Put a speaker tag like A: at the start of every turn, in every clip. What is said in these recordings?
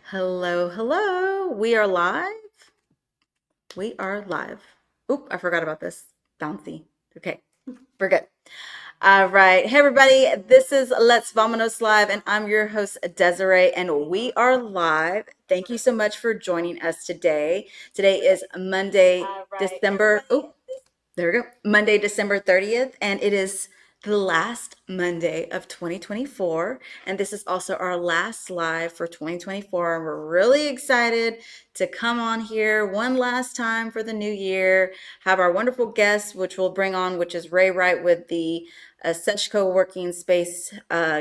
A: Hello, hello. We are live. We are live. Oop, I forgot about this. Bouncy. Okay, we're good. All right. Hey, everybody. This is Let's Vamonos Live, and I'm your host, Desiree, and we are live. Thank you so much for joining us today. Today is Monday, December. Oh, there we go. Monday, December 30th, and it is the last Monday of 2024. And this is also our last live for 2024. And we're really excited to come on here one last time for the new year, have our wonderful guest, which we'll bring on, which is Rae Wright with the Sesh Co-Working Space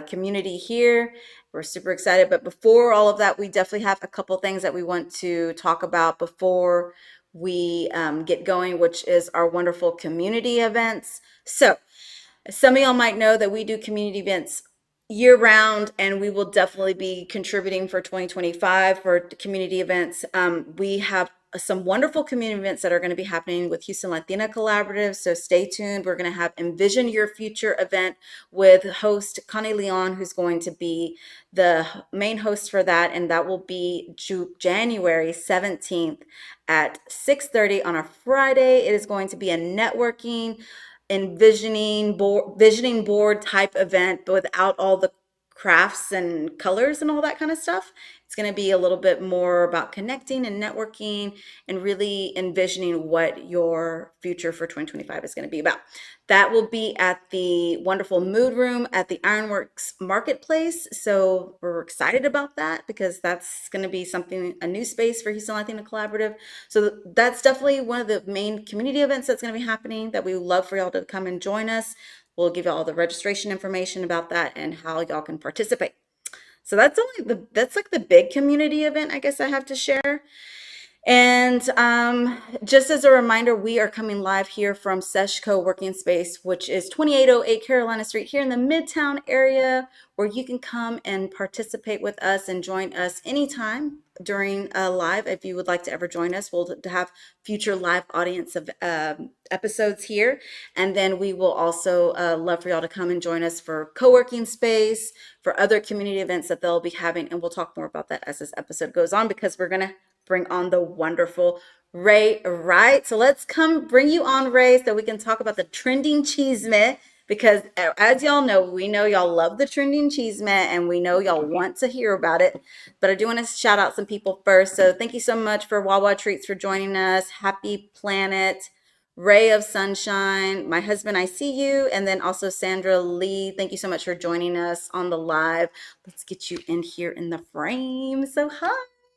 A: community here. We're super excited. But before all of that, we definitely have a couple things that we want to talk about before we get going, which is our wonderful community events. So some of y'all might know that we do community events year round, and we will definitely be contributing for 2025 for community events. We have some wonderful community events that are going to be happening with Houston Latina Collaborative. So stay tuned. We're going to have Envision Your Future event with host Connie Leon, who's going to be the main host for that. And that will be January 17th at 6:30 on a Friday. It is going to be a networking visioning board type event, but without all the crafts and colors and all that kind of stuff. It's going to be a little bit more about connecting and networking and really envisioning what your future for 2025 is going to be about. That will be at the wonderful Mood Room at the Ironworks Marketplace. So we're excited about that because that's going to be something, a new space for Houston Latina Collaborative. So that's definitely one of the main community events that's going to be happening that we would love for y'all to come and join us. We'll give you all the registration information about that and how y'all can participate. So that's like the big community event I guess I have to share. And just as a reminder, we are coming live here from Sesh Co-Working Space, which is 2808 Carolina Street here in the Midtown area, where you can come and participate with us and join us anytime during a live. If you would like to ever join us, we'll have future live audience of episodes here. And then we will also love for y'all to come and join us for co-working space, for other community events that they'll be having. And we'll talk more about that as this episode goes on, because we're going to bring on the wonderful Rae Wright. So let's come bring you on, Rae, so we can talk about the trending cheesemate, because as y'all know, we know y'all love the trending cheesemate and we know y'all want to hear about it. But I do want to shout out some people first. So thank you so much for Wawa Treats for joining us. Happy Planet, Ray of Sunshine, my husband, I see you, and then also Sandra Lee. Thank you so much for joining us on the live. Let's get you in here in the frame. So hi.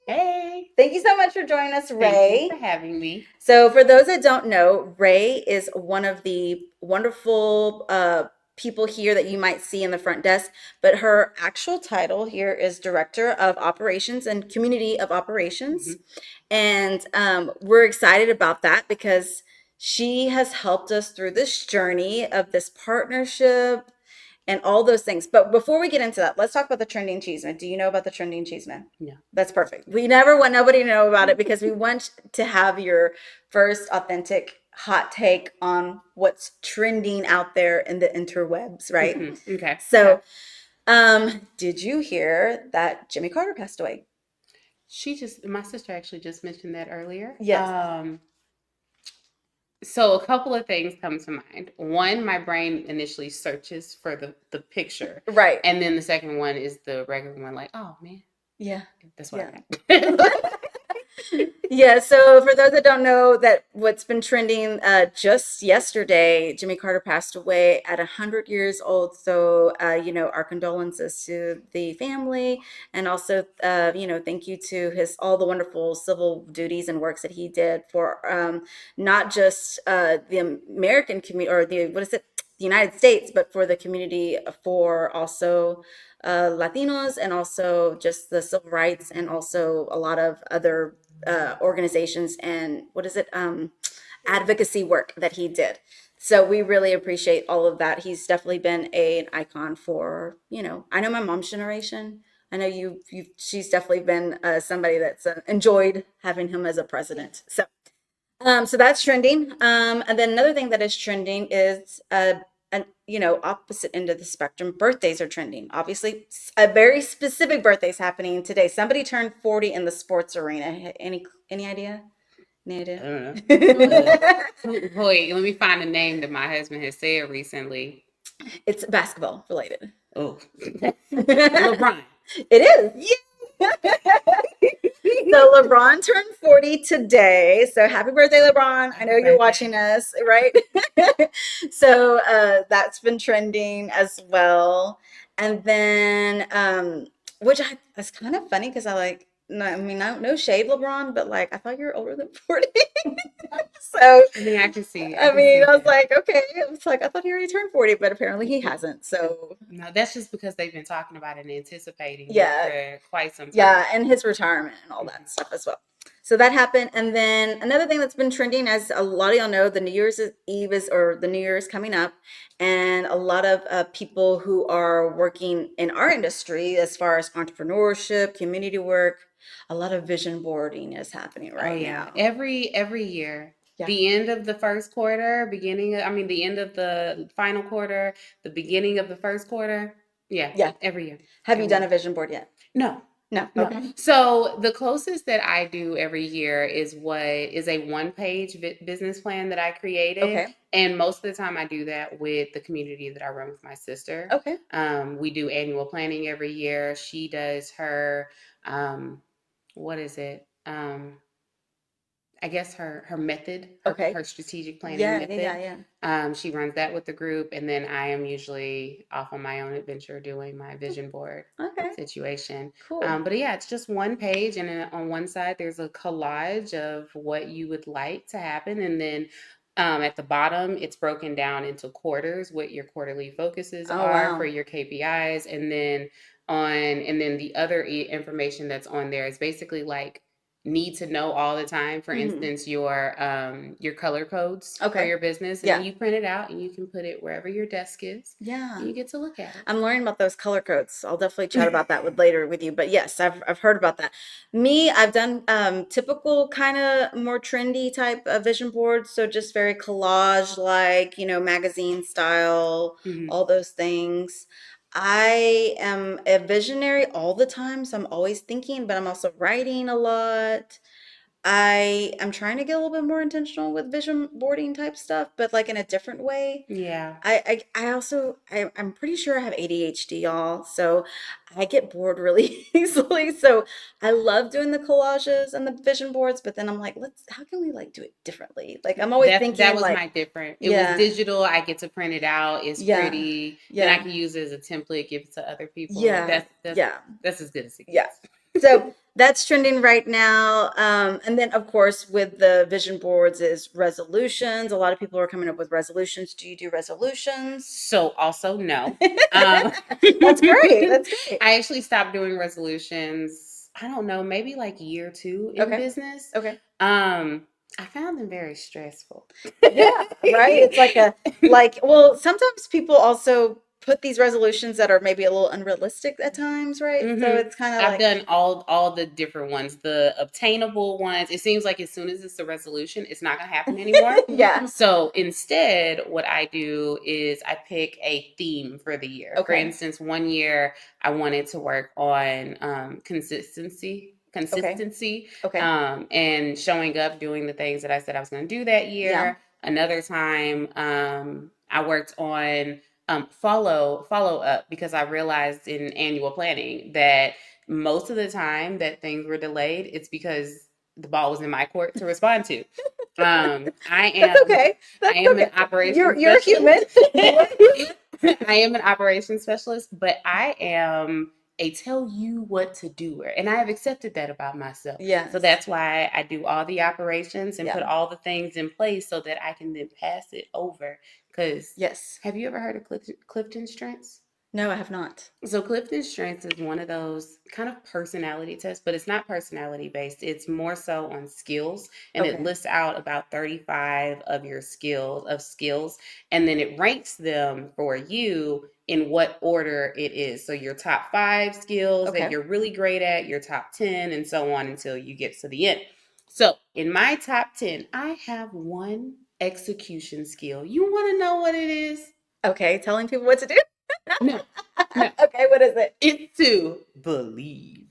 B: Hey,
A: Thank you so much for joining us,
B: thank
A: Rae.
B: you for having me.
A: So for those that don't know, Rae is one of the wonderful people here that you might see in the front desk, but her actual title here is Director of Operations and Community of Operations. And we're excited about that because she has helped us through this journey of this partnership and all those things. But before we get into that, let's talk about the trending cheeseman. Do you know about the trending cheeseman?
B: No.
A: That's perfect. We never want nobody to know about it because we want to have your first authentic hot take on what's trending out there in the interwebs, right?
B: Okay.
A: So, did you hear that Jimmy Carter passed away?
B: My sister actually just mentioned that earlier.
A: Yes.
B: So a couple of things come to mind. One, my brain initially searches for the picture.
A: Right.
B: And then the second one is the regular one, like, oh man,
A: Yeah.
B: that's what
A: Yeah.
B: I got.
A: Yeah, so for those that don't know, that what's been trending, just yesterday, Jimmy Carter passed away at 100 years old. So, our condolences to the family, and also, thank you to all the wonderful civil duties and works that he did for not just the American community, or the United States, but for the community, for also Latinos, and also just the civil rights, and also a lot of other organizations and advocacy work that he did. So we really appreciate all of that. He's definitely been an icon for, I know my mom's generation. I know she's definitely been somebody that's enjoyed having him as a president. So that's trending. And then another thing that is trending is and opposite end of the spectrum, birthdays are trending. Obviously, a very specific birthday's happening today. Somebody turned 40 in the sports arena. Any idea? Any
B: I
A: idea?
B: don't know. Wait, let me find a name that my husband has said recently.
A: It's basketball related.
B: Oh,
A: It
B: LeBron.
A: is. Yeah. So LeBron turned 40 today. So happy birthday, LeBron. I
B: Happy
A: know you're
B: birthday.
A: watching us, right? So that's been trending as well. And then, that's kind of funny because I like, no, I mean, no shade, LeBron, but like, I thought you were older than 40. So,
B: I mean, I
A: I
B: can
A: mean,
B: see
A: I was
B: that.
A: like, okay. I was like, I thought he already turned 40, but apparently he hasn't. So,
B: No, that's just because they've been talking about it and anticipating it
A: yeah,
B: for quite some time.
A: yeah, and his retirement and all that
B: Mhm.
A: stuff as well. So that happened. And then another thing that's been trending, as a lot of y'all know, the New Year's Eve is, or the New Year's coming up. And a lot of people who are working in our industry, as far as entrepreneurship, community work, a lot of vision boarding is happening
B: Oh
A: right
B: yeah,
A: now.
B: every year,
A: Yeah.
B: the end of the first quarter, I mean, the end of the final quarter, the beginning of the first quarter. Yeah,
A: Yeah.
B: every year,
A: Have you
B: every
A: done a
B: year.
A: vision board yet?
B: No,
A: No.
B: no.
A: Okay.
B: So the closest that I do every year is a one-page business plan that I created,
A: Okay.
B: and most of the time I do that with the community that I run with my sister.
A: Okay.
B: We do annual planning every year. She does her, what is it? I guess her method,
A: Okay.
B: her strategic planning
A: Yeah. Yeah. Yeah.
B: method.
A: Yeah.
B: She runs that with the group, and then I am usually off on my own adventure doing my vision board
A: Okay.
B: situation.
A: Cool.
B: But yeah, it's just one page, and then on one side there's a collage of what you would like to happen, and then at the bottom it's broken down into quarters, what your quarterly focuses
A: Oh,
B: are for
A: wow.
B: your KPIs, and then the other information that's on there is basically like need to know all the time. For
A: Hmm.
B: instance, your color codes for
A: Okay.
B: your business, and then
A: Yeah.
B: you print it out and you can put it wherever your desk is, and
A: Yeah.
B: you get to look at
A: I'm learning about those color codes. I'll definitely chat
B: it.
A: about that with later with you. But yes, I've heard about that. Me, I've done typical kind of more trendy type of vision boards. So just very collage like, magazine style,
B: Mhm.
A: all those things. I am a visionary all the time, so I'm always thinking, but I'm also writing a lot. I am trying to get a little bit more intentional with vision boarding type stuff, but like in a different way.
B: Yeah.
A: I'm pretty sure I have ADHD, y'all. So I get bored really easily. So I love doing the collages and the vision boards, but then I'm like, how can we like do it differently? Like I'm always
B: That
A: thinking
B: was
A: like,
B: my different. It was
A: yeah,
B: digital. I get to print it out. It's
A: yeah,
B: pretty. Then I
A: yeah,
B: can use it as a template, give it to other people.
A: yeah, yeah.
B: That's as good as it
A: Yeah.
B: gets.
A: So that's trending right now. And then, of course, with the vision boards is resolutions. A lot of people are coming up with resolutions. Do you do resolutions?
B: So also no. Um,
A: That's great. That's great.
B: I actually stopped doing resolutions. I don't know, maybe like year two in
A: Okay.
B: business.
A: Okay.
B: Um, I found them very stressful.
A: Yeah, right. It's well, sometimes people also put these resolutions that are maybe a little unrealistic at times, right? So
B: Hmm.
A: it's kind of
B: I've
A: like,
B: done all the different ones, the obtainable ones. It seems like as soon as it's a resolution, it's not going to happen anymore.
A: yeah.
B: So instead, what I do is I pick a theme for the year. For
A: Okay.
B: instance, one year I wanted to work on
A: Okay.
B: consistency,
A: Okay.
B: and showing up, doing the things that I said I was going to do that
A: Yeah.
B: year. Another time, I worked on follow up, because I realized in annual planning that most of the time that things were delayed, it's because the ball was in my court to respond to. Um, I
A: That's
B: am
A: okay.
B: I
A: That's
B: am an
A: okay.
B: operations
A: You're human.
B: specialist. I am an operations specialist, but I am a tell you what to do, and I have accepted that about myself. So
A: Yes.
B: that's why I do all the operations and put
A: Yeah.
B: all the things in place so that I can then pass it over. Because
A: Yes.
B: have you ever heard of Clifton Strengths?
A: No, I have not.
B: So Clifton Strengths is one of those kind of personality tests, but it's not personality based. It's more so on skills, and it
A: Okay.
B: lists out about 35 of your skills, and then it ranks them for you in what order it is. So your top 5 skills that
A: Okay.
B: you're really great at, your top 10, and so on until you get to the end. So in my top 10, I have one execution skill. You want to know what it is?
A: Okay, telling people what to do.
B: No, no.
A: Okay, what is it?
B: It's to believe.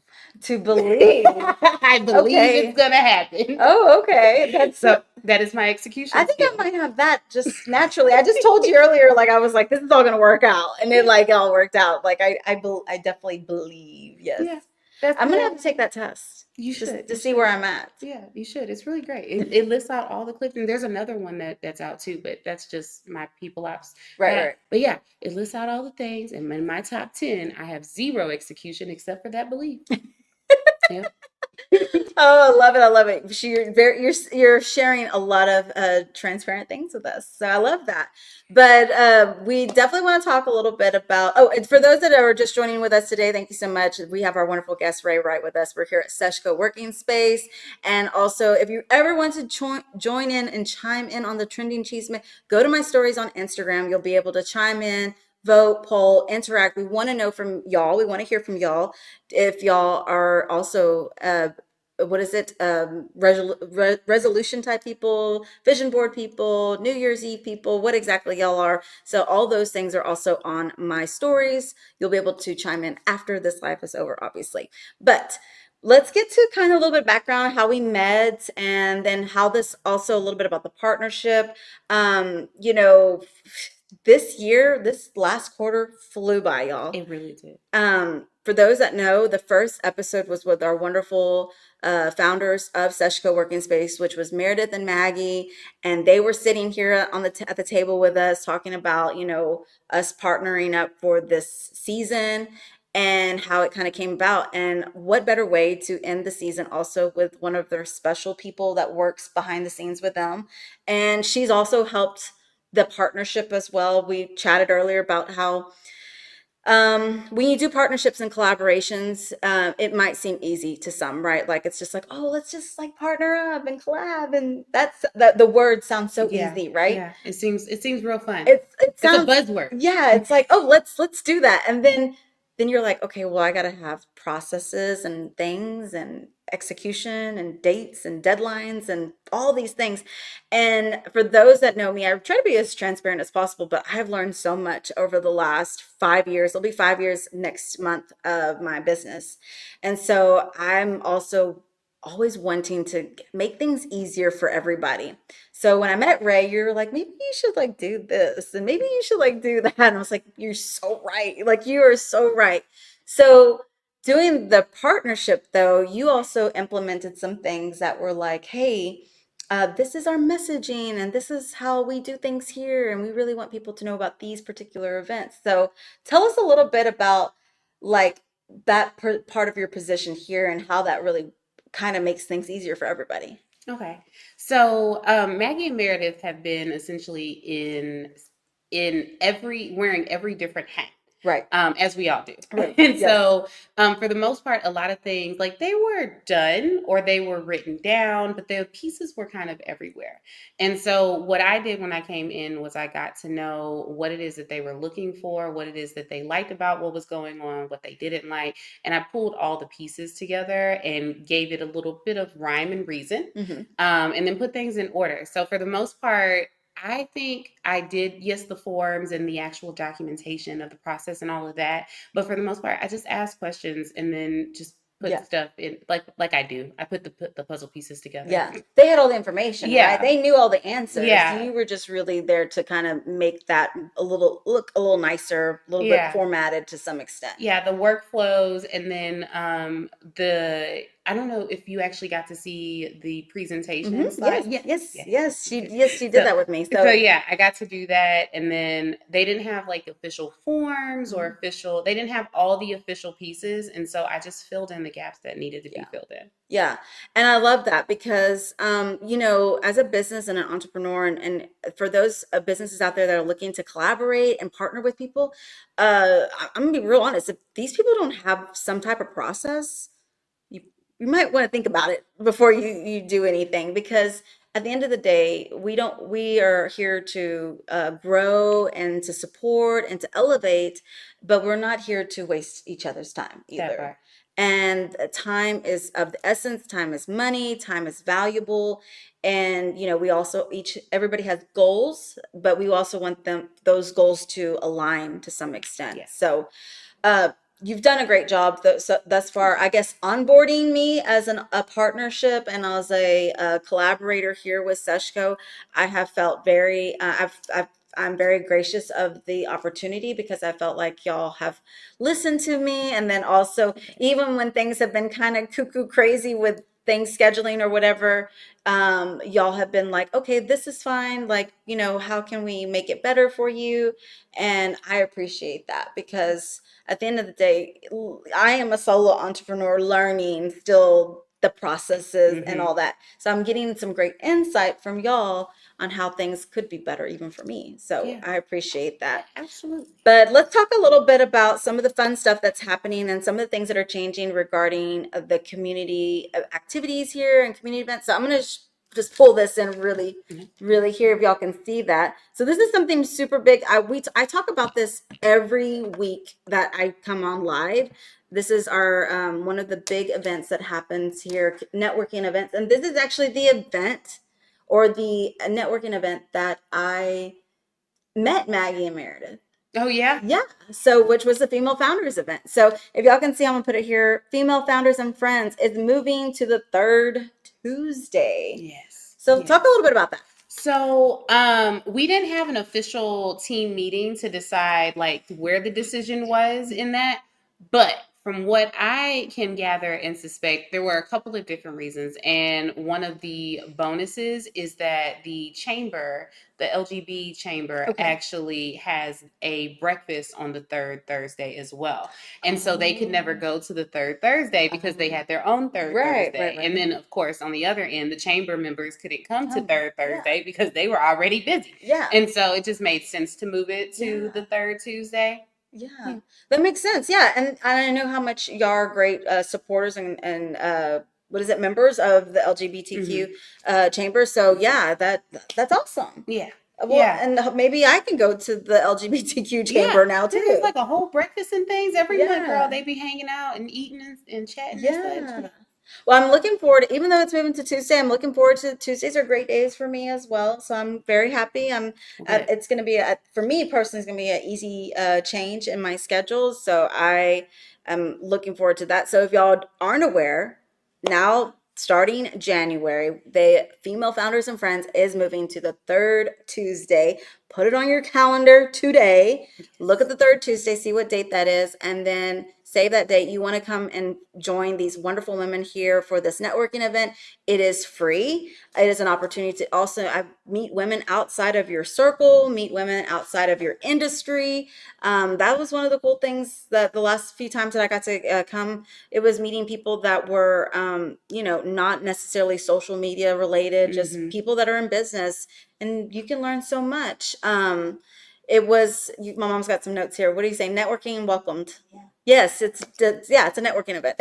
A: To believe.
B: I believe it's
A: Okay.
B: gonna happen.
A: Oh, okay. That's
B: So that is my
A: I
B: execution
A: think I
B: skill.
A: might have that just naturally. I just told you earlier, like I was like, this is all gonna work out, and it like all worked out. Like I definitely believe. Yes,
B: Yeah, that's
A: I'm gonna
B: the
A: have to take that test
B: you
A: just
B: should.
A: to
B: You
A: see where
B: should.
A: I'm at.
B: Yeah, you should. It's really great. It lists out all the clips, and there's another one that's out too, but that's just my people ops
A: Right,
B: hat.
A: right.
B: But yeah, it lists out all the things, and in my top 10, I have zero execution except for that belief. Yep.
A: Oh, I love it. I love it. You're sharing a lot of transparent things with us. So I love that. But we definitely want to talk a little bit about, oh, and for those that are just joining with us today, thank you so much. We have our wonderful guest, Rae Wright, with us. We're here at Sesh Co-Working Space. And also, if you ever want to join in and chime in on the trending cheese, go to my stories on Instagram. You'll be able to chime in, vote, poll, interact. We want to know from y'all. We want to hear from y'all if y'all are also what is it, resolution type people, vision board people, New Year's Eve people, what exactly y'all are. So all those things are also on my stories. You'll be able to chime in after this live is over, obviously. But let's get to kind of a little bit of background, how we met, and then how this also a little bit about the partnership. You know, this year, this last quarter flew by, y'all.
B: It really did.
A: For those that know, the first episode was with our wonderful founders of Sesh Co-Working Space, which was Meredith and Maggie, and they were sitting here on the at the table with us talking about, you know, us partnering up for this season and how it kind of came about. And what better way to end the season also with one of their special people that works behind the scenes with them. And she's also helped the partnership as well. We chatted earlier about how when you do partnerships and collaborations, it might seem easy to some, right? Like it's just like, oh, let's just like partner up and collab, and that's the word sounds so
B: Yeah,
A: easy, right?
B: yeah. It seems real fun.
A: It
B: It's a
A: sounds,
B: buzzword.
A: yeah, it's like, oh, let's do that, and then you're like, okay, well, I gotta have processes and things and execution and dates and deadlines and all these things. And for those that know me, I try to be as transparent as possible, but I've learned so much over the last 5 years. It'll be 5 years next month of my business. And so I'm also always wanting to make things easier for everybody. So when I met Rae, you're like, maybe you should like do this and maybe you should like do that. And I was like, you're so right. Like you are so right. So doing the partnership though, you also implemented some things that were like, hey, this is our messaging and this is how we do things here. And we really want people to know about these particular events. So tell us a little bit about like that part of your position here and how that really kind of makes things easier for everybody.
B: Okay. So Maggie and Meredith have been essentially in every wearing every different hat.
A: Right.
B: As we all do.
A: Right.
B: And
A: Yes.
B: so for the most part, a lot of things like they were done or they were written down, but the pieces were kind of everywhere. And so what I did when I came in was I got to know what it is that they were looking for, what it is that they liked about what was going on, what they didn't like, and I pulled all the pieces together and gave it a little bit of rhyme and reason,
A: Mm-hmm.
B: and then put things in order. So for the most part, I think I did, yes, the forms and the actual documentation of the process and all of that. But for the most part, I just asked questions and then just put
A: Yeah.
B: stuff in like I do. I put the puzzle pieces together.
A: Yeah. They had all the information, right?
B: Yeah.
A: They knew all the answers.
B: Yeah.
A: You were just really there to kind of make that a little look a little nicer, a little bit
B: Yeah.
A: formatted to some extent.
B: Yeah, the workflows and then the I don't know if you actually got to see the presentation slide.
A: Yes,
B: Yeah.
A: yes,
B: Yeah. Okay.
A: yes, she did
B: So
A: that with me.
B: so
A: So
B: yeah, I got to do that and then they didn't have like official forms or
A: mhm.
B: official they didn't have all the official pieces and so I just filled in the gaps that needed to be
A: Yeah.
B: filled in.
A: Yeah. And I love that because, you know, as a business and an entrepreneur, and for those businesses out there that are looking to collaborate and partner with people, I'm gonna be real honest. If these people don't have some type of process, you you might want to think about it before you do anything because at the end of the day, we are here to grow and to support and to elevate, but we're not here to waste each other's time
B: That
A: either.
B: part.
A: And time is of the essence. Time is money. Time is valuable. And, we also everybody has goals, but we also want those goals to align to some extent.
B: Yeah.
A: So, uh, you've done a great job thus far, I guess, onboarding me as a partnership and as a collaborator here with Seshco. I have felt I'm very gracious of the opportunity because I felt like y'all have listened to me. And then also, even when things have been kind of cuckoo crazy with things scheduling or whatever, y'all have been like, okay, this is fine. Like, how can we make it better for you? And I appreciate that because at the end of the day, I am a solo entrepreneur learning still the processes and
B: Mm-hmm.
A: all that. So I'm getting some great insight from y'all on how things could be better even for me. So
B: Yeah.
A: I appreciate
B: Yeah,
A: that.
B: absolutely.
A: But let's talk a little bit about some of the fun stuff that's happening and some of the things that are changing regarding the community activities here and community events. So I'm going to just pull this in really, really here if y'all can see that. So this is something super big. I talk about this every week that I come on live. This is our one of the big events that happens here, networking events, and this is actually the event or the networking event that I met Maggie and Meredith.
B: Oh yeah.
A: Yeah. So, which was the Female Founders event. So, if y'all can see, I'm gonna put it here. Female Founders and Friends is moving to the third Tuesday.
B: Yes.
A: So,
B: Yes.
A: talk a little bit about that.
B: So, we didn't have an official team meeting to decide like where the decision was in that, but from what I can gather and suspect, there were a couple of different reasons. And one of the bonuses is that the chamber, the LGB chamber,
A: Okay.
B: actually has a breakfast on the third Thursday as well. And so they could never go to the third Thursday because they had their own third
A: Right,
B: Thursday.
A: right.
B: And then, of course, on the other end, the chamber members couldn't come to
A: Come.
B: third Thursday because they were already busy.
A: Yeah.
B: And so it just made sense to move it to
A: Yeah.
B: the third Tuesday.
A: Yeah, that makes sense. Yeah, and I know how much y'all are great supporters and what is it, members of the LGBTQ chamber. So yeah, that's awesome.
B: Yeah.
A: Well,
B: Yeah.
A: and maybe I can go to the LGBTQ
B: Yeah.
A: chamber now
B: There's
A: too.
B: like a whole breakfast and things every month, girl.
A: Yeah.
B: They be hanging out and eating and chatting and
A: Yeah.
B: such.
A: Well, I'm looking forward, even though it's moving to Tuesday, I'm looking forward to Tuesdays are great days for me as well. So I'm very happy.
B: Good.
A: It's going to be, for me personally, it's going to be an easy change in my schedule. So I am looking forward to that. So if y'all aren't aware, now starting January, the Female Founders and Friends is moving to the third Tuesday. Put it on your calendar today. Look at the third Tuesday, see what date that is, and then save that date. You want to come and join these wonderful women here for this networking event. It is free. It is an opportunity to also meet women outside of your circle, meet women outside of your industry. That was one of the cool things that the last few times that I got to come, it was meeting people that were, not necessarily social media related, just people that are in business, and you can learn so much. It was, my mom's got some notes here. What do you say? Networking welcomed. Yeah. Yes, it's a networking event.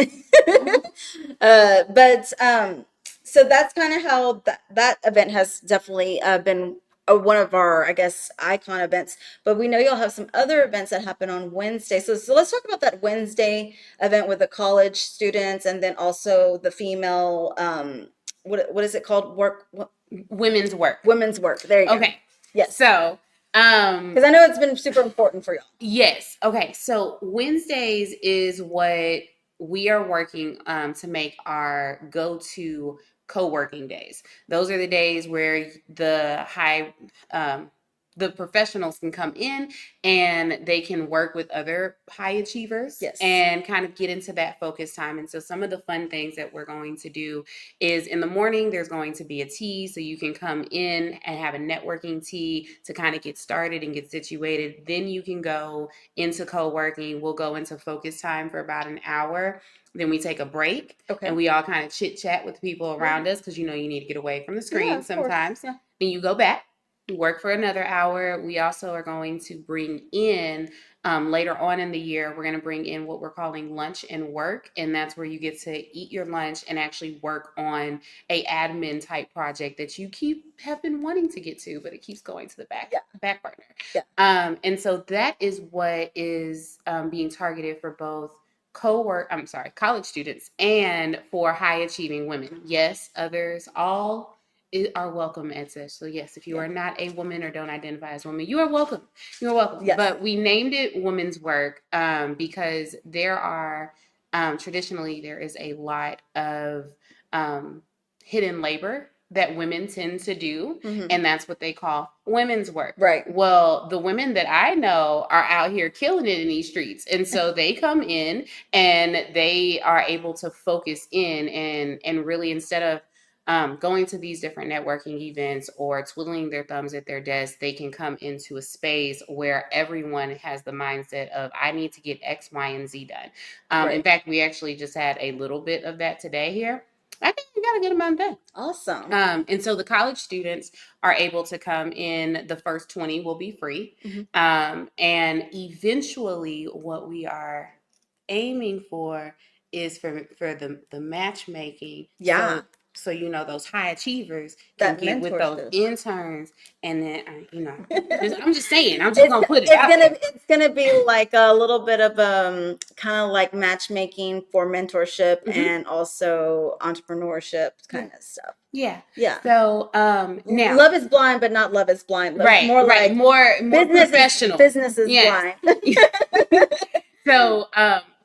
A: But so that's kind of how that event has definitely been one of our, I guess, icon events. But we know you'll have some other events that happen on Wednesday. So let's talk about that Wednesday event with the college students, and then also the female. What is it called?
B: Women's work.
A: Women's work. There you go.
B: Okay.
A: Yes.
B: So,
A: because I know it's been super important for y'all.
B: yes. Okay. So Wednesdays is what we are working to make our go-to co-working days. Those are the days where the professionals can come in and they can work with other high achievers.
A: Yes.
B: And kind of get into that focus time. And so some of the fun things that we're going to do is in the morning, there's going to be a tea. So you can come in and have a networking tea to kind of get started and get situated. Then you can go into co-working. We'll go into focus time for about an hour. Then we take a break.
A: Okay.
B: And we all kind of chit chat with people around us because you need to get away from the screen sometimes.
A: Yeah.
B: Then you go back. Work for another hour. We also are going to bring in later on in the year, we're going to bring in what we're calling lunch and work. And that's where you get to eat your lunch and actually work on a admin type project that you have been wanting to get to, but it keeps going to the back burner.
A: Yeah.
B: And so that is what is being targeted for both college students and for high achieving women. Yes, others all are welcome at Sesh. So yes, if you
A: Yeah.
B: are not a woman or don't identify as woman, you are welcome. You are welcome.
A: Yes.
B: But we named it Women's Work because there are traditionally there is a lot of um, hidden labor that women tend to do,
A: Hmm.
B: and that's what they call women's work.
A: Right.
B: Well, the women that I know are out here killing it in these streets, and so they come in and they are able to focus in and really, instead of going to these different networking events or twiddling their thumbs at their desk, they can come into a space where everyone has the mindset of, I need to get X, Y, and Z done. In
A: Right.
B: fact, we actually just had a little bit of that today here. I think we got a good amount done.
A: Awesome.
B: And so the college students are able to come in. The first 20 will be free.
A: Hmm.
B: And eventually, what we are aiming for is for the matchmaking.
A: Yeah.
B: So those high achievers can
A: That
B: get with those
A: mentorship.
B: interns, and then I'm just saying, I'm just
A: it's
B: gonna put it
A: it's
B: out
A: gonna
B: there.
A: it's gonna be like a little bit of kind of like matchmaking for mentorship
B: Hmm.
A: and also entrepreneurship
B: Yeah,
A: kind of stuff.
B: yeah.
A: Yeah.
B: So now,
A: Love is blind, but not love is blind. It's
B: right,
A: more
B: right,
A: like
B: more professional.
A: business is
B: Yes.
A: blind.
B: So,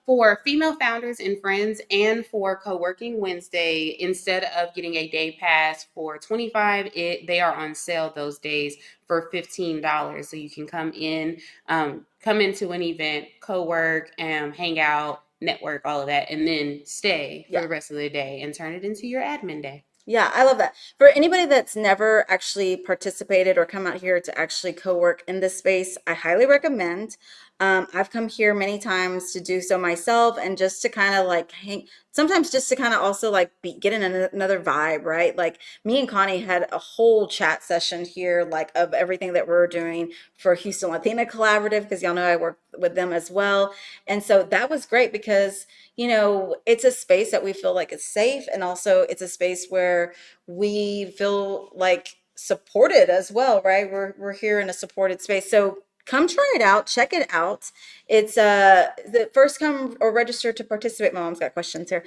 B: for female founders and friends, and for Co-working Wednesday, instead of getting a day pass for 25, they are on sale those days for $15. So you can come into an event, co-work, hang out, network, all of that, and then stay for
A: Yeah.
B: the rest of the day and turn it into your admin day.
A: Yeah, I love that. For anybody that's never actually participated or come out here to actually co-work in this space, I highly recommend. I've come here many times to do so myself and just to kind of like hang, sometimes just to kind of also like get in another vibe, right? Like me and Connie had a whole chat session here, like of everything that we're doing for Houston Latina Collaborative, because y'all know I work with them as well. And so that was great because it's a space that we feel like is safe. And also it's a space where we feel like supported as well, right? We're here in a supported space. So come try it out, check it out. It's the first come or register to participate. My mom's got questions here.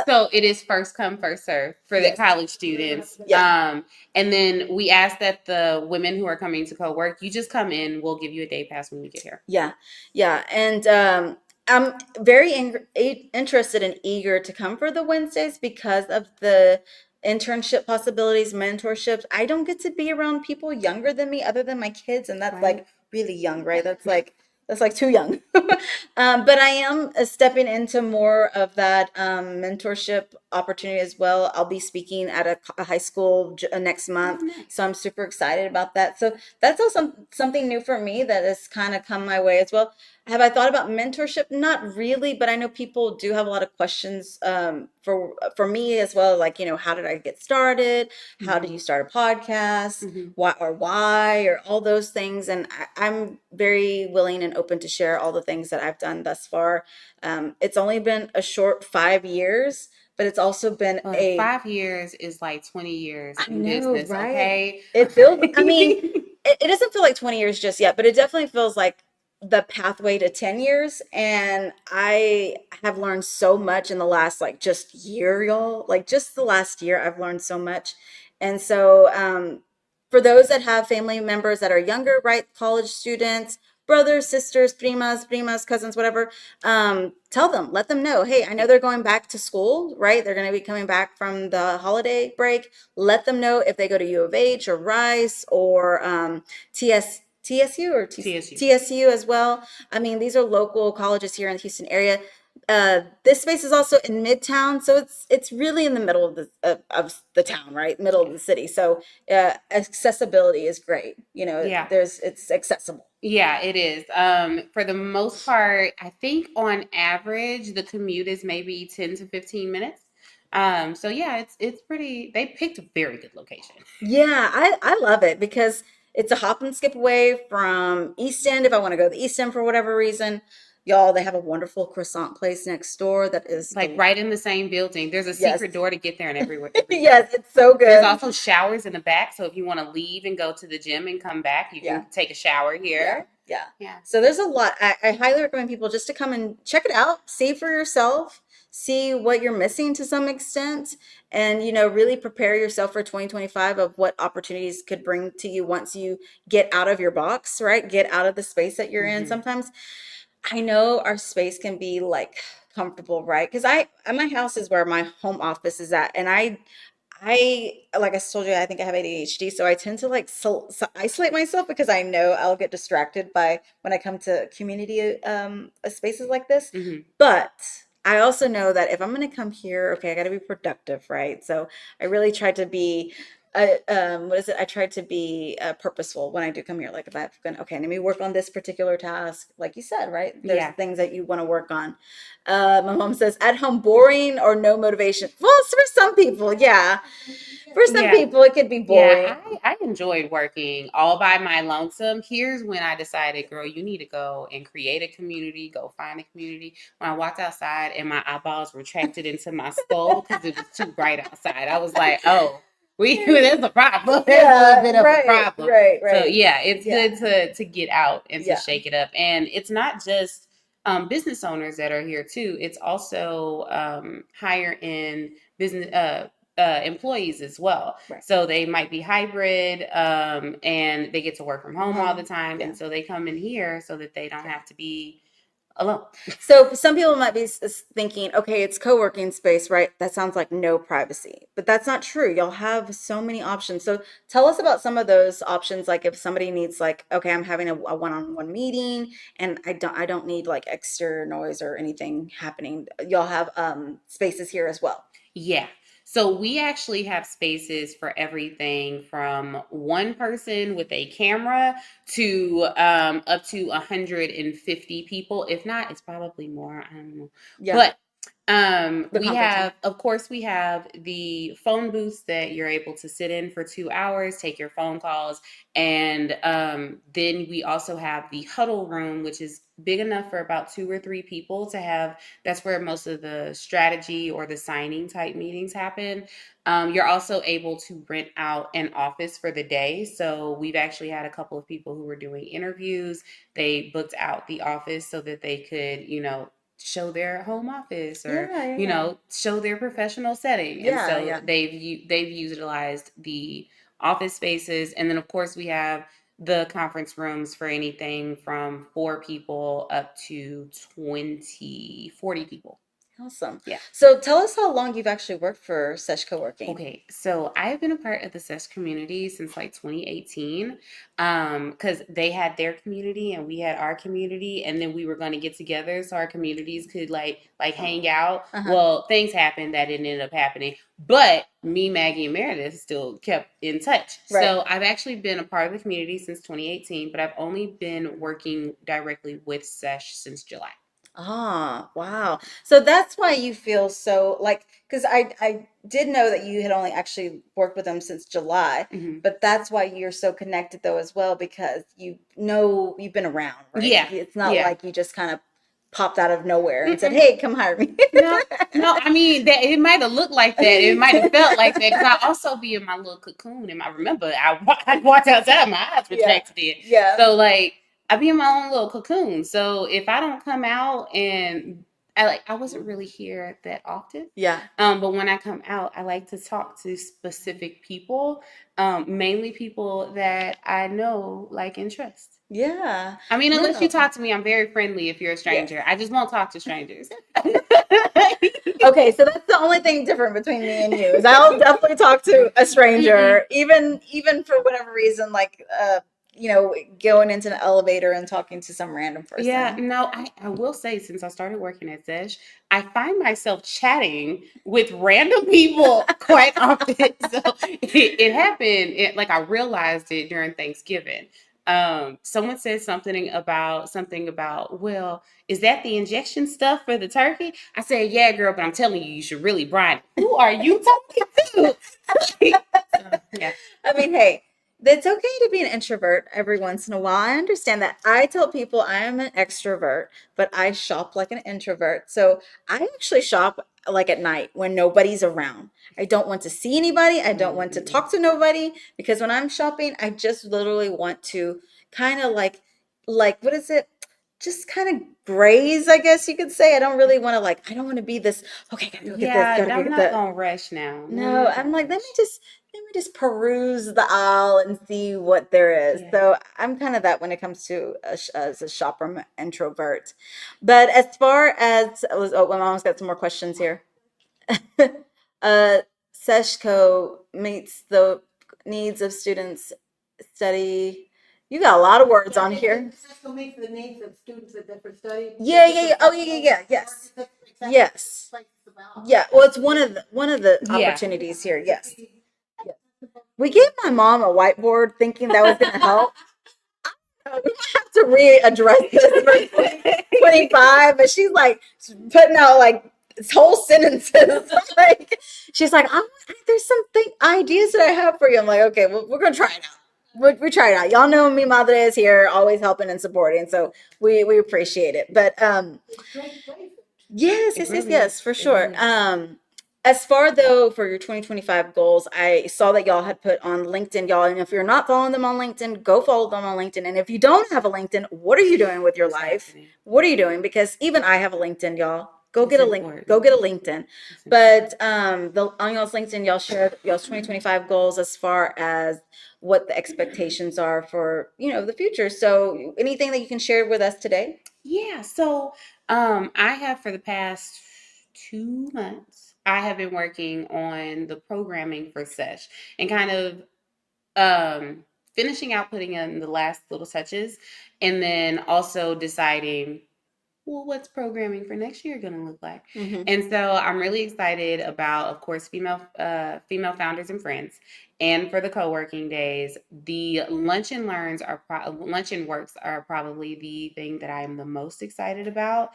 B: So it is first come, first serve for the
A: Yes.
B: college students.
A: Yeah.
B: And then we ask that the women who are coming to co-work, you just come in. We'll give you a day pass when you get here.
A: Yeah, yeah, and I'm very interested and eager to come for the Wednesdays because of the internship possibilities, mentorships. I don't get to be around people younger than me, other than my kids, and that's
B: Right.
A: like really young, right? That's like too young. But I am stepping into more of that mentorship opportunity as well. I'll be speaking at a high school next
B: Oh,
A: month,
B: nice.
A: so I'm super excited about that. So that's also something new for me that has kind of come my way as well. Have I thought about mentorship? Not really, but I know people do have a lot of questions for me as well. Like, how did I get started? How did you
B: Hmm.
A: start a podcast?
B: Hmm.
A: Why, or all those things. And I'm very willing and open to share all the things that I've done thus far. It's only been a short 5 years, but it's also been
B: Well, 5 years is like 20 years
A: I
B: in
A: know,
B: business,
A: right?
B: okay?
A: It feels, I mean, it doesn't feel like 20 years just yet, but it definitely feels like the pathway to 10 years. And I have learned so much in the last, like, just year, y'all. Like, just the last year, I've learned so much. And so, for those that have family members that are younger, right? College students, brothers, sisters, primas, cousins, whatever, tell them, let them know, hey, I know they're going back to school, right? They're going to be coming back from the holiday break. Let them know if they go to U of H or Rice or TSU or
B: TSU.
A: TSU as well. I mean, these are local colleges here in the Houston area. This space is also in Midtown, so it's really in the middle of the town, right? Middle of
B: Yeah.
A: the city. So accessibility is great.
B: Yeah.
A: It's accessible.
B: Yeah, it is. For the most part, I think on average the commute is maybe 10 to 15 minutes. So yeah, it's pretty. They picked a very good location.
A: Yeah, I love it because it's a hop and skip away from East End if I want to go to the East End for whatever reason. Y'all, they have a wonderful croissant place next door that is
B: Like
A: the
B: right in the same building. There's a
A: yes.
B: secret door to get there and everywhere.
A: Yes, it's so
B: There's
A: good.
B: also showers in the back, so if you want to leave and go to the gym and come back, you
A: Yeah.
B: can take a shower
A: Yeah,
B: here.
A: yeah.
B: Yeah.
A: So there's a lot. I highly recommend people just to come and check it out, see for yourself, see what you're missing to some extent, and really prepare yourself for 2025 of what opportunities could bring to you once you get out of your box, right? Get out of the space that you're in.
B: Hmm.
A: Sometimes I know our space can be like comfortable, right? Because my house is where my home office is at, and like I told you, I think I have ADHD, so I tend to like isolate myself because I know I'll get distracted by when I come to community spaces like this.
B: Hmm.
A: But I also know that if I'm going to come here, okay, I got to be productive, right? So I really try to be, what is it? I try to be purposeful when I do come here. Like if I've been, okay, let me work on this particular task, like you said, right? There's
B: Yeah.
A: things that you want to work on. My mom says, at home, boring or no motivation. Well, it's for some people, yeah. For some
B: Yeah.
A: people, it could be
B: Yeah,
A: boring.
B: I enjoyed working all by my lonesome. Here's when I decided, girl, you need to go and create a community, go find a community. When I walked outside and my eyeballs retracted into my skull because it was too bright outside, I was like, oh, there's a problem. There's a little
A: Yeah,
B: bit of a
A: right,
B: problem.
A: right,
B: So
A: right.
B: yeah, it's
A: Yeah,
B: good to get out and to
A: yeah.
B: shake it up. And it's not just business owners that are here too. It's also higher end business employees as well.
A: Right.
B: So they might be hybrid, and they get to work from
A: From
B: home all the
A: home.
B: time.
A: Yeah.
B: And so they come in here so that they don't
A: Yeah.
B: have to be alone.
A: So some people might be thinking, okay, it's co-working space, right? That sounds like no privacy, but that's not true. You'll have so many options. So tell us about some of those options. Like if somebody needs like, okay, I'm having a one-on-one meeting and I don't need like extra noise or anything happening. Y'all have spaces here as well.
B: Yeah. So we actually have spaces for everything from one person with a camera to up to 150 people. If not, it's probably more. I don't know.
A: Yeah,
B: But
A: the
B: we
A: conference room.
B: have, of course, we have the phone booths that you're able to sit in for 2 hours, take your phone calls. And then we also have the huddle room, which is big enough for about 2 or 3 people to have. That's where most of the strategy or the signing type meetings happen. You're also able to rent out an office for the day. So we've actually had a couple of people who were doing interviews. They booked out the office so that they could, show their home office or,
A: Yeah, yeah,
B: show their professional setting. And
A: yeah,
B: so
A: yeah.
B: they've utilized the office spaces. And then of course we have the conference rooms for anything from 4 people up to 20, 40 people.
A: Awesome.
B: Yeah.
A: So tell us how long you've actually worked for Sesh Co-working.
B: Okay, so I've been a part of the Sesh community since like 2018, because they had their community and we had our community, and then we were going to get together so our communities could like hang out.
A: Uh-huh.
B: Well, things happened that didn't end up happening, but me, Maggie, and Meredith still kept in touch.
A: Right.
B: So I've actually been a part of the community since 2018, but I've only been working directly with Sesh since July.
A: Ah, wow. So that's why you feel so like, because I did know that you had only actually worked with them since July,
B: Hmm.
A: but that's why you're so connected though as well, because you know you've been around, right?
B: Yeah,
A: It's not
B: yeah.
A: like you just kind of popped out of nowhere and said,
B: Mm-mm.
A: "Hey, come hire me."
B: No, no. I mean, that it might have looked like that. It might have felt like that because I also be in my little cocoon. And I remember I walked outside, my eyes
A: Yeah.
B: retracted in.
A: Yeah.
B: So like I be in my own little cocoon. So if I don't come out and I wasn't really here that often.
A: Yeah.
B: But when I come out, I like to talk to specific people, mainly people that I know, like, and trust.
A: Yeah.
B: I mean, unless you
A: No.
B: talk to me, I'm very friendly if you're a
A: Yes.
B: stranger. I just won't talk to strangers.
A: Okay, so that's the only thing different between me and you is I'll definitely talk to a
B: Mm-mm.
A: stranger, even for whatever reason, like going into an elevator and talking to some random
B: Yeah,
A: person.
B: no, I will say since I started working at Sesh, I find myself chatting with random people quite often. So it happened, like I realized it during Thanksgiving. Someone said something about, well, is that the injection stuff for the turkey? I said, yeah, girl, but I'm telling you, you should really brine it. Who are you talking to? So, yeah.
A: I mean, hey, It's okay to be an introvert every once in a while. I understand that. I tell people I am an extrovert, but I shop like an introvert. So I actually shop like at night when nobody's around. I don't want to see anybody. I don't want to
B: Mm-hmm.
A: talk to nobody because when I'm shopping, I just literally want to kind of like what is it? Just kind of graze, I guess you could say. I don't really want to I don't want to be this, okay, gotta go get this,
B: Yeah,
A: gotta go
B: I'm
A: get
B: not
A: that.
B: gonna rush now. No, I'm
A: No,
B: not
A: I'm
B: gonna
A: like,
B: rush.
A: let me just peruse the aisle and see what there is.
B: Yeah.
A: So I'm kind of that when it comes to as a shopper, I'm an introvert. But as far as oh, my mom's got some more questions here. uh, Seshco meets the needs of students study. You got a lot of words on here.
C: Cisco meets the needs of students at different study.
A: Yeah, yeah, yeah. Oh, yeah, yeah, yeah. Yes, yes. Yeah. Well, it's one of the
B: Yeah.
A: opportunities here. Yes. Yes. We gave my mom a whiteboard thinking that was going to help. We might have to readdress this for 2025, but she's like putting out like whole sentences. Like she's like, there's something ideas that I have for you. I'm like, okay, well, we're gonna try it out. We try it out. Y'all know me, Madre is here, always helping and supporting, so we appreciate it. But yes,
B: It
A: yes, yes,
B: really is.
A: yes, for
B: It
A: sure.
B: really is.
A: As far though for your 2025 goals, I saw that y'all had put on LinkedIn, y'all. And if you're not following them on LinkedIn, go follow them on LinkedIn. And if you don't have a LinkedIn, what are you doing with your
B: What's
A: life?
B: happening?
A: What are you doing? Because even I have a LinkedIn, y'all. Go
B: It's
A: get a link. Go
B: important.
A: get a LinkedIn.
B: It's important.
A: But the on y'all's LinkedIn, y'all shared y'all's 2025 goals as far as what the expectations are for the future. So anything that you can share with us today?
B: Yeah, so I have for the past 2 months, I have been working on the programming for Sesh and kind of finishing out putting in the last little touches and then also deciding well, what's programming for next year going to look like?
A: Mm-hmm.
B: And so I'm really excited about, of course, female founders and friends, and for the co-working days. The lunch and works are probably the thing that I am the most excited about.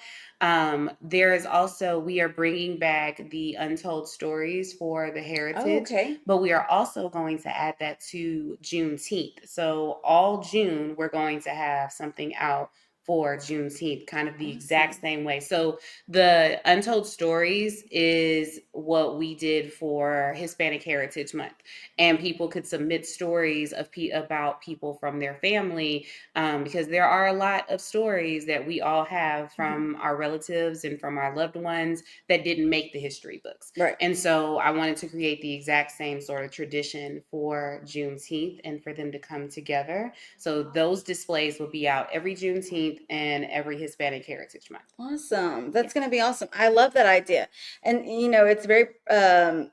B: There is also we are bringing back the untold stories for the
A: Oh,
B: heritage,
A: okay.
B: but we are also going to add that to Juneteenth. So all June we're going to have something out for Juneteenth, kind of the exact
A: Awesome.
B: same way. So the Untold Stories is what we did for Hispanic Heritage Month, and people could submit stories about people from their family, because there are a lot of stories that we all have from our relatives and from our loved ones that didn't make the history books.
A: Right.
B: And so I wanted to create the exact same sort of tradition for Juneteenth and for them to come together. So those displays will be out every Juneteenth and every Hispanic Heritage Month.
A: Awesome.
B: Yeah.
A: That's going to be awesome. I love that idea. And it's very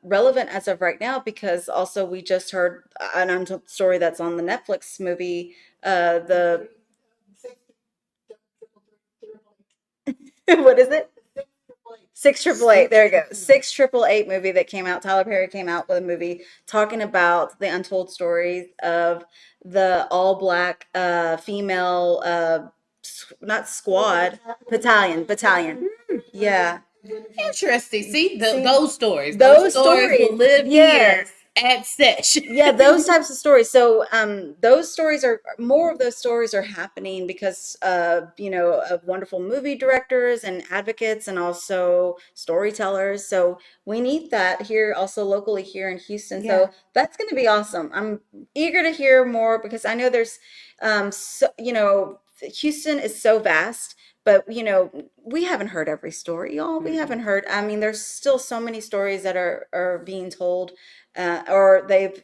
A: relevant as of right now because also we just heard an untold story that's on the Netflix movie. The what is it? Six triple eight. There you go. Six triple eight movie that came out. Tyler Perry came out with a movie talking about the untold stories of the all black female not squad battalion. Yeah.
B: Interesting. See,
A: See
B: those stories. Those
A: those
B: stories will
A: stories.
B: live here
A: Yes.
B: at Sesh.
A: Yeah, those types of stories. So, those stories are more of those stories are happening because of wonderful movie directors and advocates and also storytellers. So we need that here also locally here in Houston.
B: Yeah.
A: So that's going to be awesome. I'm eager to hear more because I know there's, Houston is so vast, but we haven't heard every story, y'all. We haven't
B: Mm-mm.
A: heard. I mean, there's still so many stories that are being told or they've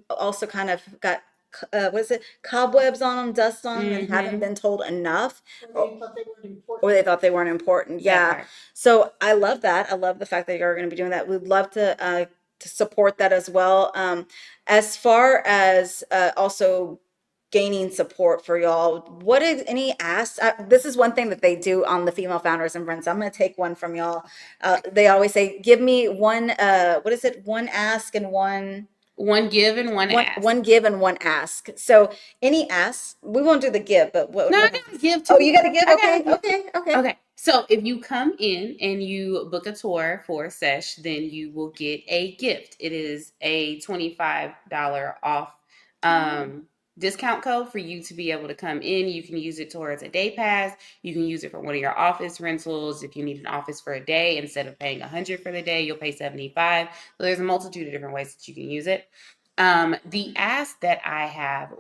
A: also kind of got what is it, cobwebs on them, dust on them, and haven't
B: Mm-hmm.
A: been told enough,
C: Or they thought they weren't
A: or
C: important.
A: they thought they weren't important.
B: That
A: Yeah.
B: part.
A: So I love that. I love the fact that you're going to be doing that. We'd love to support that as well. As far as also gaining support for y'all, what is any ask? This is one thing that they do on the female founders and friends. I'm going to take one from y'all. They always say, "Give me one." What is it? One ask and
B: One give and one
A: one
B: ask.
A: give and one ask. So any ask, we won't do the give, but
B: No, I
A: what?
B: gotta give
A: Oh,
B: too.
A: you got to give.
B: I gotta
A: Okay,
B: give.
A: okay, okay.
B: Okay, so if you come in and you book a tour for Sesh, then you will get a gift. It is a $25 off discount code for you to be able to come in. You can use it towards a day pass. You can use it for one of your office rentals. If you need an office for a day, instead of paying 100 for the day, you'll pay 75. So there's a multitude of different ways that you can use it. The ask that I have,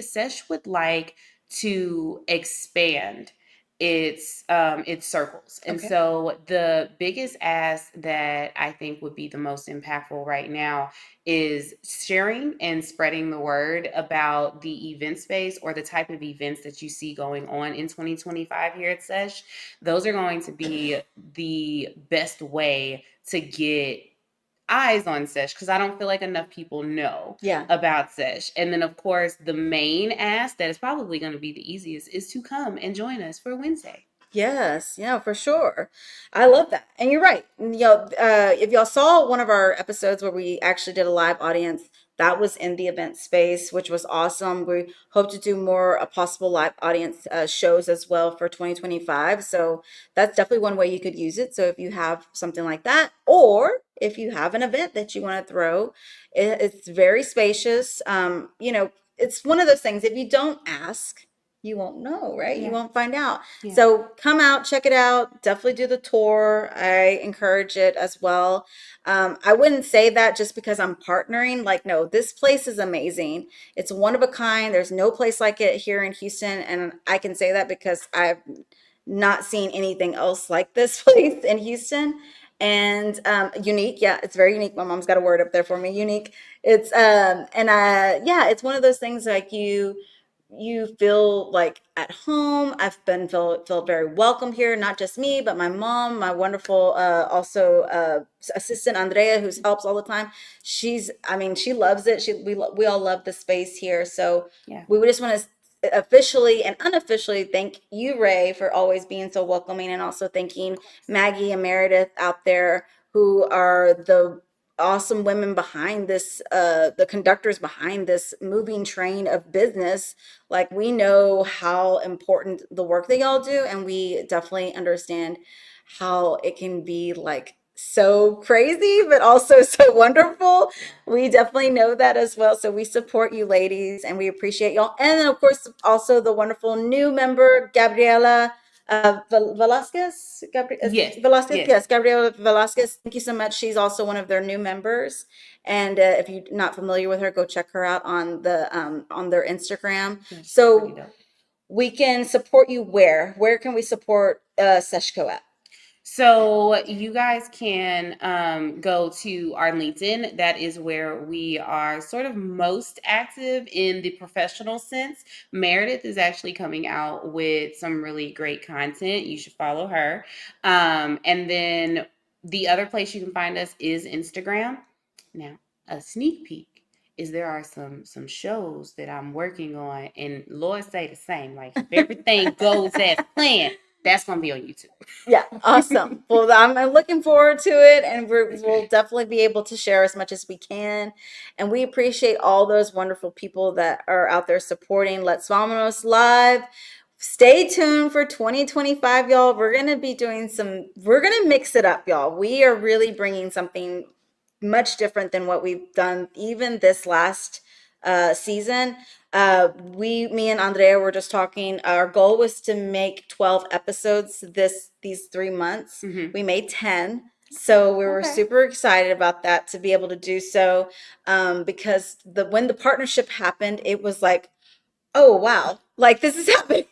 B: Sesh would like to expand its circles. And
A: Okay.
B: so the biggest ask that I think would be the most impactful right now is sharing and spreading the word about the event space or the type of events that you see going on in 2025 here at Sesh. Those are going to be the best way to get eyes on Sesh, because I don't feel like enough people know
A: Yeah.
B: about Sesh. And then, of course, the main ask that is probably going to be the easiest is to come and join us for Wednesday.
A: Yes, yeah, for sure. I love that. And you're right. If y'all saw one of our episodes where we actually did a live audience, that was in the event space, which was awesome. We hope to do more possible live audience shows as well for 2025. So that's definitely one way you could use it. So if you have something like that, or if you have an event that you want to throw, it's very spacious. It's one of those things. If you don't ask, you won't know, right? You
B: Yeah.
A: won't find out.
B: Yeah.
A: So come out, check it out. Definitely do the tour. I encourage it as well. I wouldn't say that just because I'm partnering. Like, no, this place is amazing. It's one of a kind. There's no place like it here in Houston. And I can say that because I've not seen anything else like this place in Houston. And unique, yeah, it's very unique. My mom's got a word up there for me, unique. It's yeah, it's one of those things like you feel like at home. I've been feel very welcome here, not just me, but my mom, my wonderful also assistant Andrea, who helps all the time. I mean, she loves it. We all love the space here. So
B: Yeah.
A: we would just want to officially and unofficially thank you, Rae, for always being so welcoming, and also thanking Maggie and Meredith out there who are the awesome women behind this, the conductors behind this moving train of business. Like, we know how important the work that y'all do, and we definitely understand how it can be like so crazy, but also so wonderful. We definitely know that as well. So we support you ladies and we appreciate y'all. And then, of course, also the wonderful new member, Gabriela Velasquez.
B: Yes.
A: Velasquez?
B: Yes.
A: Yes, Gabriela Velasquez. Thank you so much. She's also one of their new members. And if you're not familiar with her, go check her out on their Instagram.
B: Yeah, she's pretty
A: So
B: dope.
A: we can support you where? Where can we support Sesh Co at?
B: So you guys can go to our LinkedIn. That is where we are sort of most active in the professional sense. Meredith is actually coming out with some really great content. You should follow her. And then the other place you can find us is Instagram. Now, a sneak peek is there are some shows that I'm working on, and Lord say the same. Like, if everything goes as planned, that's gonna be on YouTube.
A: Yeah, awesome. Well, I'm looking forward to it, and we'll definitely be able to share as much as we can. And we appreciate all those wonderful people that are out there supporting Let's Vamonos Live. Stay tuned for 2025, y'all. We're going to be we're going to mix it up, y'all. We are really bringing something much different than what we've done even this last season. Me and Andrea were just talking. Our goal was to make 12 episodes these 3 months.
B: Mhm.
A: We made 10. So we were
B: Okay.
A: super excited about that, to be able to do so, because when the partnership happened, it was like, oh wow, like this is happening.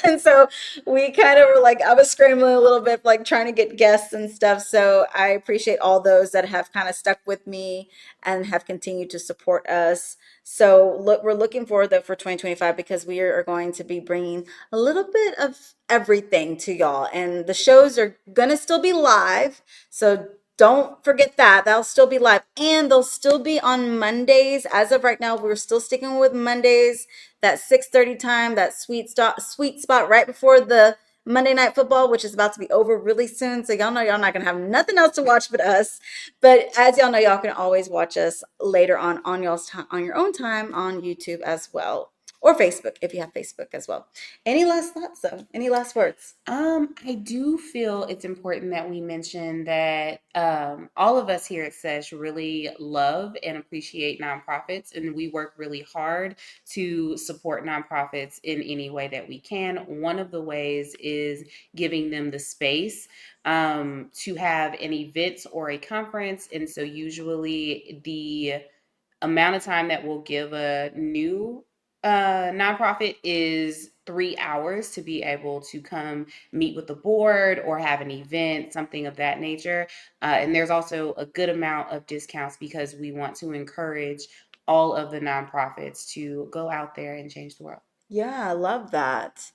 A: And so we kind of were like, I was scrambling a little bit, like trying to get guests and stuff. So I appreciate all those that have kind of stuck with me and have continued to support us. So we're looking forward though for 2025, because we are going to be bringing a little bit of everything to y'all, and the shows are gonna still be live. So don't forget that. They'll still be live, and they'll still be on Mondays. As of right now, we're still sticking with Mondays, that 6:30 time, that sweet spot right before the Monday Night Football, which is about to be over really soon. So y'all know y'all not gonna have nothing else to watch but us. But as y'all know, y'all can always watch us later on your own time on YouTube as well. or Facebook if you have Facebook as well. Any last thoughts though? Any last words?
B: I do feel it's important that we mention that all of us here at Sesh really love and appreciate nonprofits, and we work really hard to support nonprofits in any way that we can. One of the ways is giving them the space to have an event or a conference, and so usually the amount of time that we'll give a new nonprofit is 3 hours to be able to come meet with the board or have an event, something of that nature. And there's also a good amount of discounts because we want to encourage all of the nonprofits to go out there and change the world.
A: Yeah, I love that.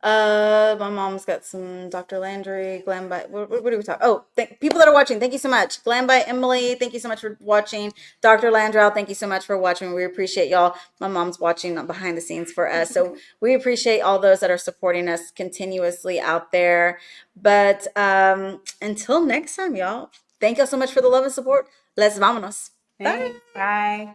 A: My mom's got some Dr. Landry, Glam by, what do we talk? Oh, people that are watching, thank you so much. Glam by Emily, thank you so much for watching. Dr. Landrow, thank you so much for watching. We appreciate y'all. My mom's watching behind the scenes for us. So we appreciate all those that are supporting us continuously out there. But until next time, y'all, thank y'all so much for the love and support. Let's vamonos. Bye.
B: Thanks. Bye.